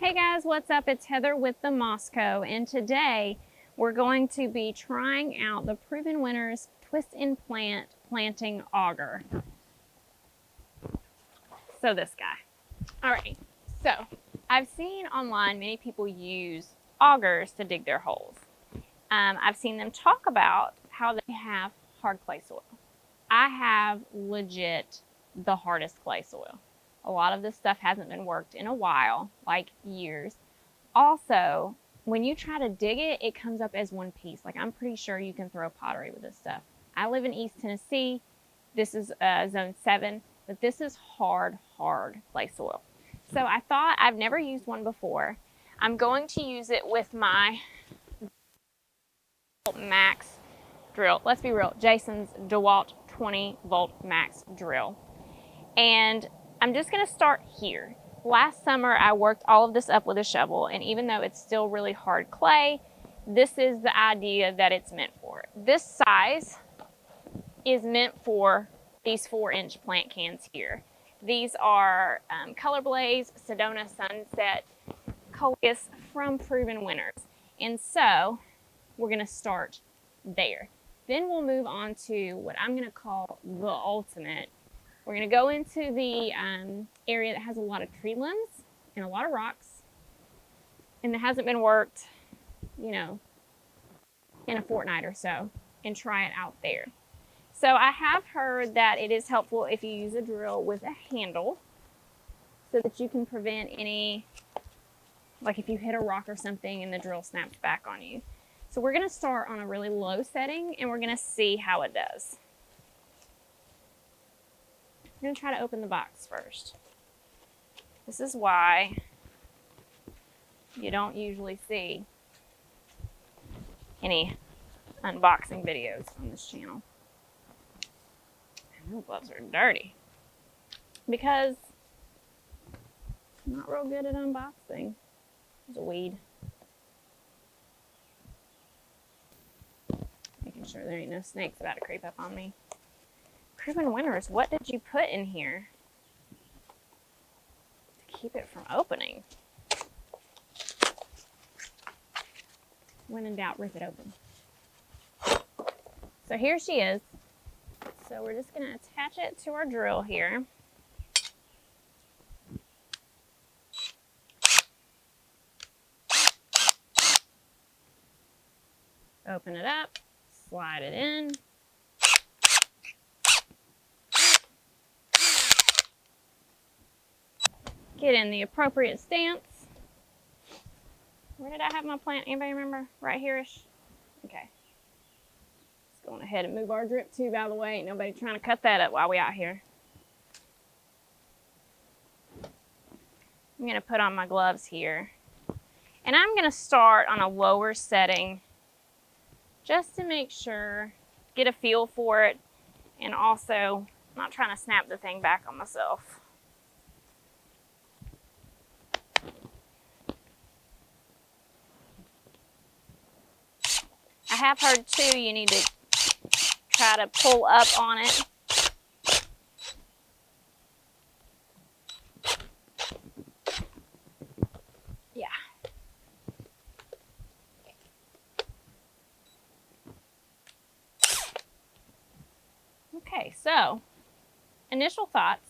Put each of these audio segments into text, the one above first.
Hey guys, what's up? It's Heather with the Moscow, and today we're going to be trying out the Proven Winners Twist and Plant Planting Auger. So this guy. Alright, so I've seen online many people use augers to dig their holes. I've seen them talk about how they have hard clay soil. I have legit the hardest clay soil. A lot of this stuff hasn't been worked in a while, like years. Also, when you try to dig it, it comes up as one piece. Like, I'm pretty sure you can throw pottery with this stuff. I live in East Tennessee. This is zone 7, but this is hard clay soil. So I thought, I've never used one before. I'm going to use it with my Max drill. Let's be real, Jason's DeWalt 20 volt max drill. And I'm just gonna start here. Last summer, I worked all of this up with a shovel, and even though it's still really hard clay, this is the idea that it's meant for. This size is meant for these 4-inch plant cans here. These are Color Blaze, Sedona Sunset, Coleus from Proven Winners. And so we're gonna start there. Then we'll move on to what I'm gonna call the ultimate. We're gonna go into the area that has a lot of tree limbs and a lot of rocks and that hasn't been worked, you know, in a fortnight or so, and try it out there. So I have heard that it is helpful if you use a drill with a handle so that you can prevent any, like if you hit a rock or something and the drill snaps back on you. So we're gonna start on a really low setting and we're gonna see how it does. I'm gonna try to open the box first. This is why you don't usually see any unboxing videos on this channel. And my gloves are dirty because I'm not real good at unboxing. There's a weed. Making sure there ain't no snakes about to creep up on me. Proven Winners, what did you put in here to keep it from opening? When in doubt, rip it open. So here she is. So we're just gonna attach it to our drill here. Open it up, slide it in. Get in the appropriate stance. Where did I have my plant? Anybody remember? Right here-ish? Okay. Let's go on ahead and move our drip tube out of the way. Ain't nobody trying to cut that up while we out here. I'm gonna put on my gloves here. And I'm gonna start on a lower setting just to make sure, get a feel for it, and also not trying to snap the thing back on myself. I have heard too, you need to try to pull up on it. Yeah. Okay, so initial thoughts.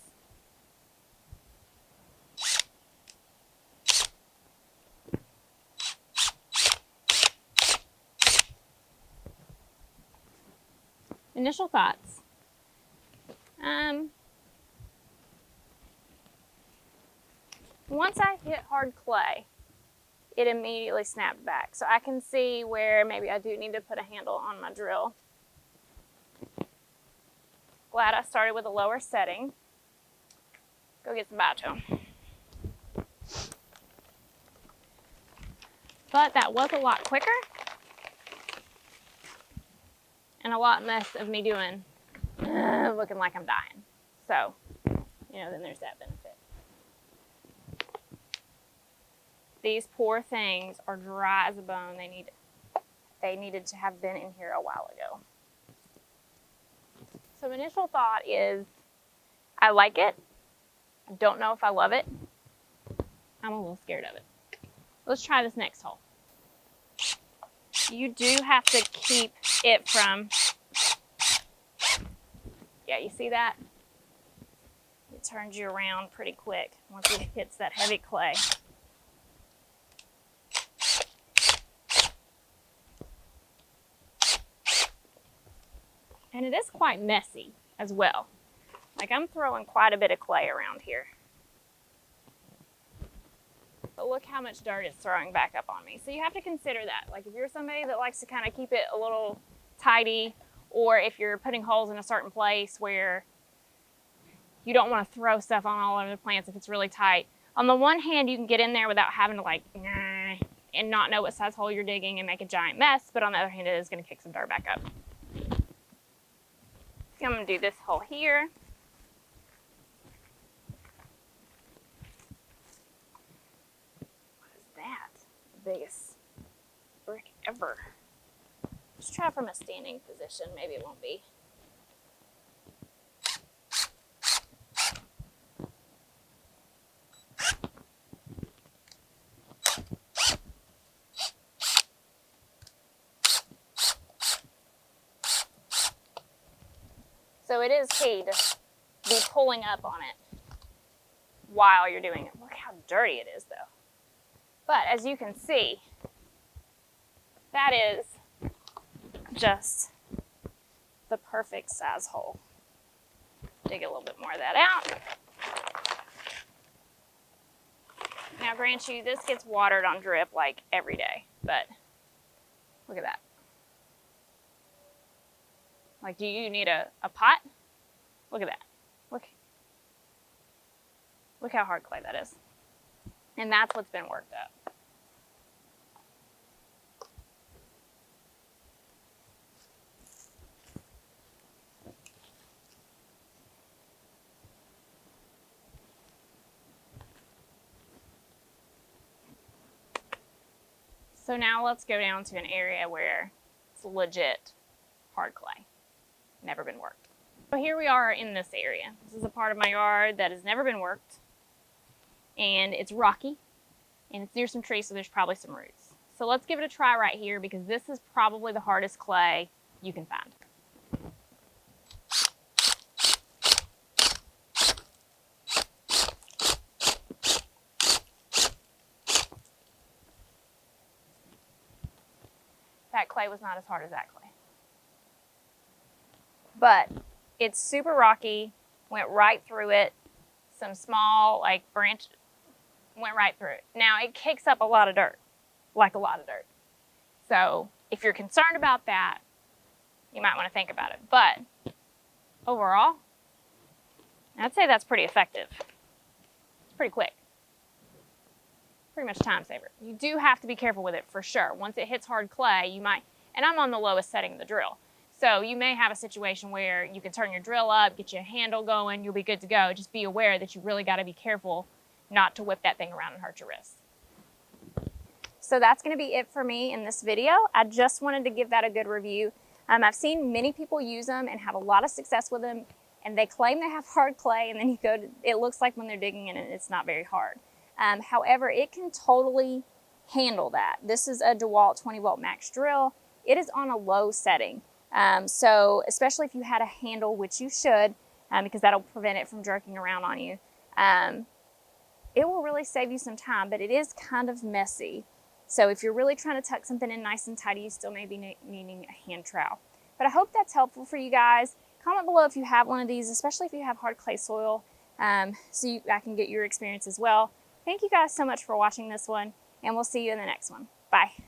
Initial thoughts. Once I hit hard clay, it immediately snapped back. So I can see where maybe I do need to put a handle on my drill. Glad I started with a lower setting. Go get some bitumen. But that was a lot quicker. And a lot less of me doing, looking like I'm dying. So, you know, then there's that benefit. These poor things are dry as a bone. They needed to have been in here a while ago. So initial thought is, I like it. I don't know if I love it. I'm a little scared of it. Let's try this next hole. You do have to keep it from, yeah, you see that? It turns you around pretty quick once it hits that heavy clay. And it is quite messy as well. Like, I'm throwing quite a bit of clay around here. But look how much dirt it's throwing back up on me. So you have to consider that. Like, if you're somebody that likes to kind of keep it a little tidy, or if you're putting holes in a certain place where you don't want to throw stuff on all over the plants if it's really tight. On the one hand, you can get in there without having to like, and not know what size hole you're digging and make a giant mess. But on the other hand, it is going to kick some dirt back up. So I'm going to do this hole here. What is that? The biggest brick ever. Let's try from a standing position. Maybe it won't be. So it is key to be pulling up on it while you're doing it. Look how dirty it is though. But as you can see, that is just the perfect size hole. Dig a little bit more of that out. Now grant you, this gets watered on drip like every day, but look at that. Like, do you need a pot? Look at that. Look how hard clay that is. And that's what's been worked up. So now let's go down to an area where it's legit hard clay. Never been worked. So here we are in this area. This is a part of my yard that has never been worked. And it's rocky. And it's near some trees, so there's probably some roots. So let's give it a try right here because this is probably the hardest clay you can find. That clay was not as hard as that clay. But it's super rocky, went right through it. Some small branch went right through it. Now it kicks up a lot of dirt, like a lot of dirt. So if you're concerned about that, you might want to think about it. But overall, I'd say that's pretty effective. Pretty quick. Pretty much time saver. You do have to be careful with it for sure. Once it hits hard clay, you might, and I'm on the lowest setting of the drill. So you may have a situation where you can turn your drill up, get your handle going, you'll be good to go. Just be aware that you really got to be careful not to whip that thing around and hurt your wrist. So that's going to be it for me in this video. I just wanted to give that a good review. I've seen many people use them and have a lot of success with them, and they claim they have hard clay, and then you go to, it looks like when they're digging in it, it's not very hard. However, it can totally handle that. This is a DeWalt 20 volt max drill. It is on a low setting. So especially if you had a handle, which you should, because that'll prevent it from jerking around on you, it will really save you some time, but it is kind of messy. So if you're really trying to tuck something in nice and tidy, you still may be needing a hand trowel. But I hope that's helpful for you guys. Comment below if you have one of these, especially if you have hard clay soil, so I can get your experience as well. Thank you guys so much for watching this one, and we'll see you in the next one. Bye.